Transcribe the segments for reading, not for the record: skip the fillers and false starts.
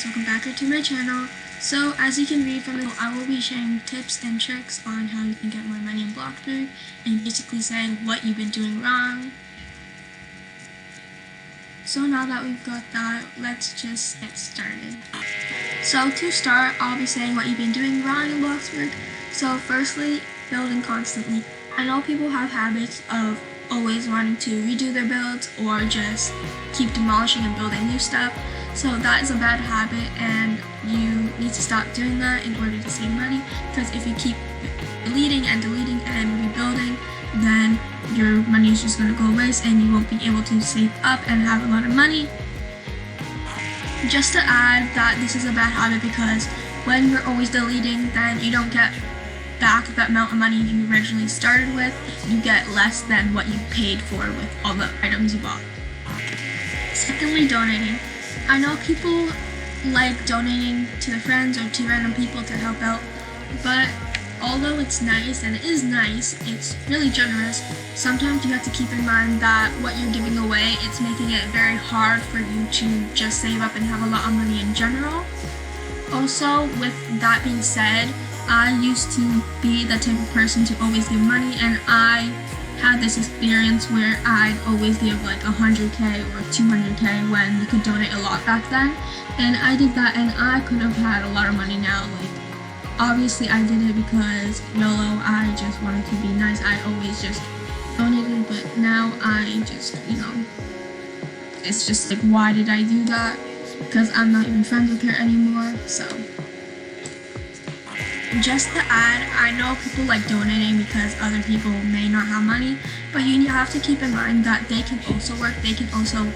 guys, welcome back to my channel. So as you can read from the I will be sharing tips and tricks on how you can get more money in bloxburg and basically saying what you've been doing wrong. So now that we've got that, let's just get started. So to start, I'll be saying what you've been doing wrong in bloxburg. So firstly, building constantly. I know people have habits of always wanting to redo their builds or just keep demolishing and building new stuff. So that is a bad habit and you need to stop doing that in order to save money, because if you keep deleting and rebuilding, then your money is just going to go waste and you won't be able to save up and have a lot of money. Just to add that this is a bad habit because when you're always deleting, then you don't get back that amount of money you originally started with. You get less than what you paid for with all the items you bought. Secondly, donating. I know people like donating to their friends or to random people to help out, but although it's nice, and it is nice, it's really generous, sometimes you have to keep in mind that what you're giving away, it's making it very hard for you to just save up and have a lot of money in general. Also, with that being said, I used to be the type of person to always give money, and I had this experience where I'd always give like 100k or 200k when you could donate a lot back then, and I did that and I could have had a lot of money now. Like, obviously I did it because YOLO, I just wanted to be nice. I always just donated, but now I just, it's just like, why did I do that? Because I'm not even friends with her anymore. So just to add, I know people like donating because other people may not have money, but you have to keep in mind that they can also work, they can also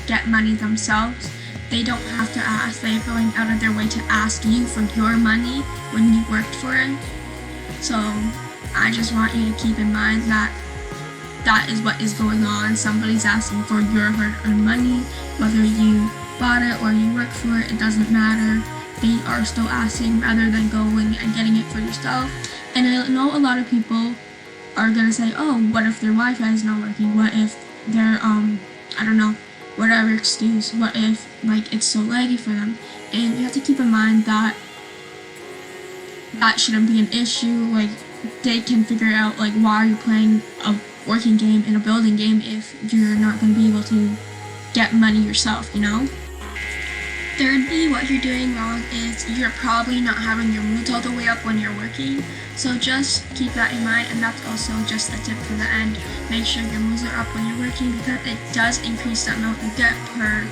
get money themselves. They don't have to ask, they're going out of their way to ask you for your money when you worked for it. So I just want you to keep in mind that that is what is going on. Somebody's asking for your hard-earned money, whether you bought it or you worked for it, it doesn't matter. They are still asking rather than going and getting it for yourself. And I know a lot of people are gonna say, oh, what if their Wi-Fi is not working? What if their, I don't know, whatever excuse, what if, like, it's so laggy for them? And you have to keep in mind that that shouldn't be an issue. Like, they can figure out, like, why are you playing a working game in a building game if you're not gonna be able to get money yourself, Thirdly, what you're doing wrong is you're probably not having your moods all the way up when you're working. So just keep that in mind, and that's also just a tip for the end. Make sure your moods are up when you're working because it does increase the amount you get per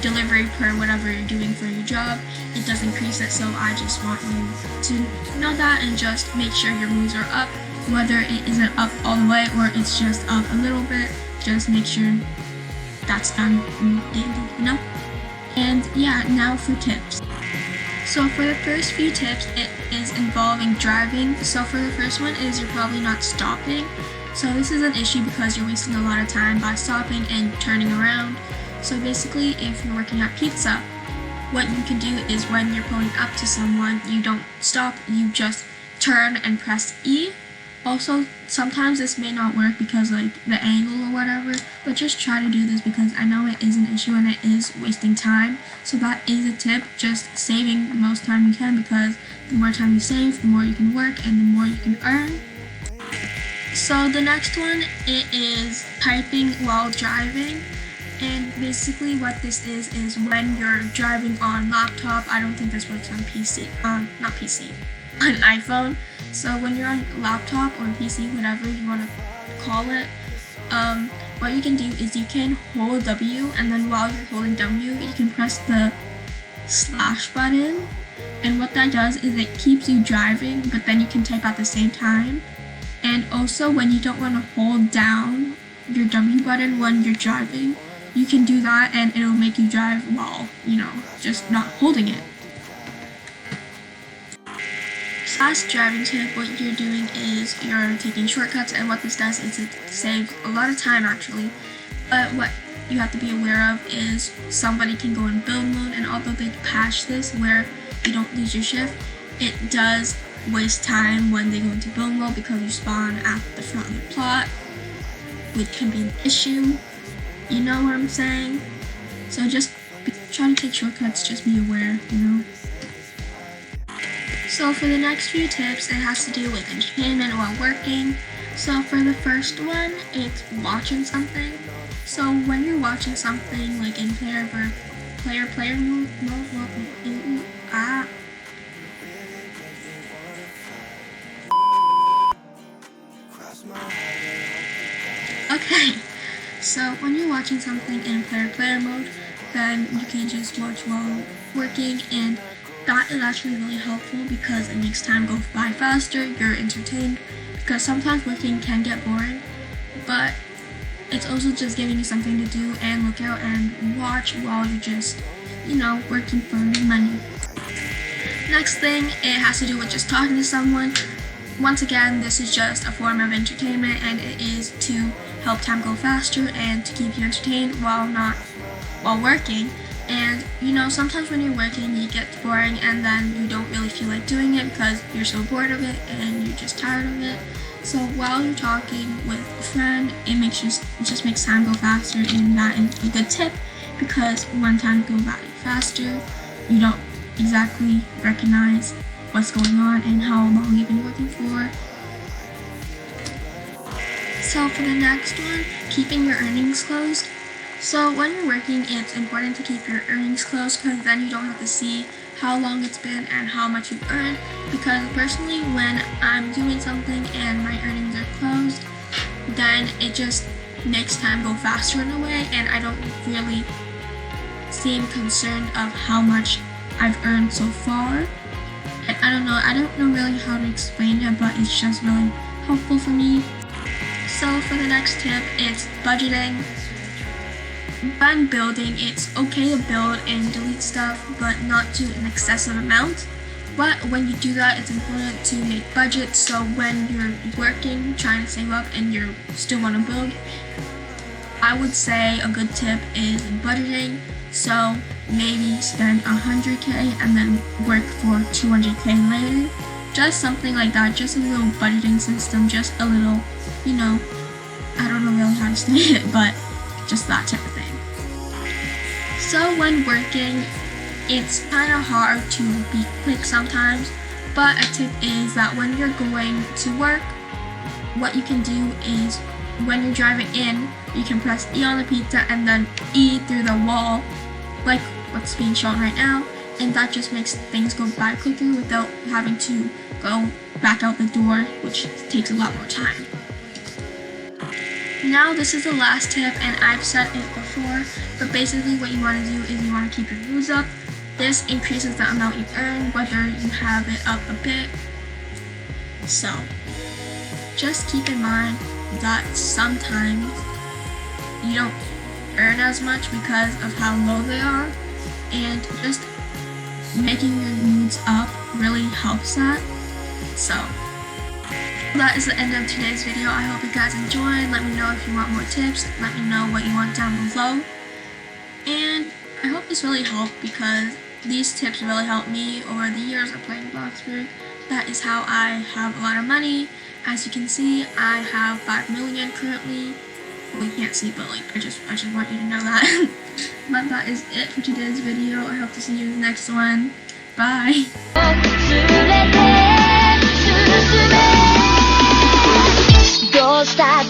delivery, per whatever you're doing for your job. It does increase it, so I just want you to know that and just make sure your moods are up. Whether it isn't up all the way or it's just up a little bit, just make sure that's done daily, And yeah, now for tips. So for the first few tips, it is involving driving. So for the first one is you're probably not stopping. So this is an issue because you're wasting a lot of time by stopping and turning around. So basically, if you're working at pizza, what you can do is when you're pulling up to someone, you don't stop, you just turn and press E. Also, sometimes this may not work because like the angle or whatever, but just try to do this because I know it is an issue and it is wasting time. So that is a tip, just saving the most time you can, because the more time you save, the more you can work and the more you can earn. So the next one, it is typing while driving. And basically what this is when you're driving on laptop, I don't think this works on PC, not PC, on iPhone. So when you're on laptop or PC, whatever you want to call it, what you can do is you can hold W, and then while you're holding W, you can press the slash button. And what that does is it keeps you driving, but then you can type at the same time. And also when you don't want to hold down your W button when you're driving, you can do that and it'll make you drive while, just not holding it. Last driving tip, what you're doing is you're taking shortcuts, and what this does is it saves a lot of time actually. But what you have to be aware of is somebody can go in build mode, and although they patch this where you don't lose your shift, it does waste time when they go into build mode because you spawn at the front of the plot, which can be an issue. You know what I'm saying? So just try to take shortcuts, just be aware, you know. So for the next few tips, it has to do with entertainment while working. So for the first one, it's watching something. So when you're watching something like in player mode, okay. So when you're watching something in player mode, then you can just watch while working, and that is actually really helpful because it makes time go by faster, you're entertained, because sometimes working can get boring, but it's also just giving you something to do and look out and watch while you're just, you know, working for money. Next thing, it has to do with just talking to someone. Once again, this is just a form of entertainment, and it is to help time go faster and to keep you entertained while working. And you know, sometimes when you're working, it gets boring and then you don't really feel like doing it because you're so bored of it and you're just tired of it. So while you're talking with a friend, it just makes time go faster, and that is a good tip because when time goes by faster, you don't exactly recognize what's going on and how long you've been working for. So for the next one, keeping your earnings closed. So when you're working, it's important to keep your earnings closed because then you don't have to see how long it's been and how much you've earned. Because personally, when I'm doing something and my earnings are closed, then it just makes time go faster in a way, and I don't really seem concerned of how much I've earned so far. And I don't know really how to explain it, but it's just really helpful for me. So for the next tip, it's budgeting. When building, it's okay to build and delete stuff, but not to an excessive amount. But when you do that, it's important to make budgets, so when you're working, trying to save up, and you still want to build, I would say a good tip is budgeting. So maybe spend 100k and then work for 200k later. Just something like that, just a little budgeting system, just a little, you know, I don't know really how to say it, but just that type of thing. So when working, it's kind of hard to be quick sometimes, but a tip is that when you're going to work, what you can do is when you're driving in, you can press E on the pizza and then E through the wall, like what's being shown right now, and that just makes things go by quicker without having to go back out the door, which takes a lot more time. Now this is the last tip, and I've said it before, but basically what you want to do is you want to keep your moves up. This increases the amount you earn, whether you have it up a bit. So just keep in mind that sometimes you don't earn as much because of how low they are, and just making your moods up really helps that. So that is the end of today's video. I hope you guys enjoyed. Let me know if you want more tips. Let me know what you want down below. And I hope this really helped because these tips really helped me over the years of playing Bloxburg. That is how I have a lot of money. As you can see, I have 5 million currently. Well, you can't see, but like I just want you to know that. But that is it for today's video. I hope to see you in the next one. Bye. Don't stop.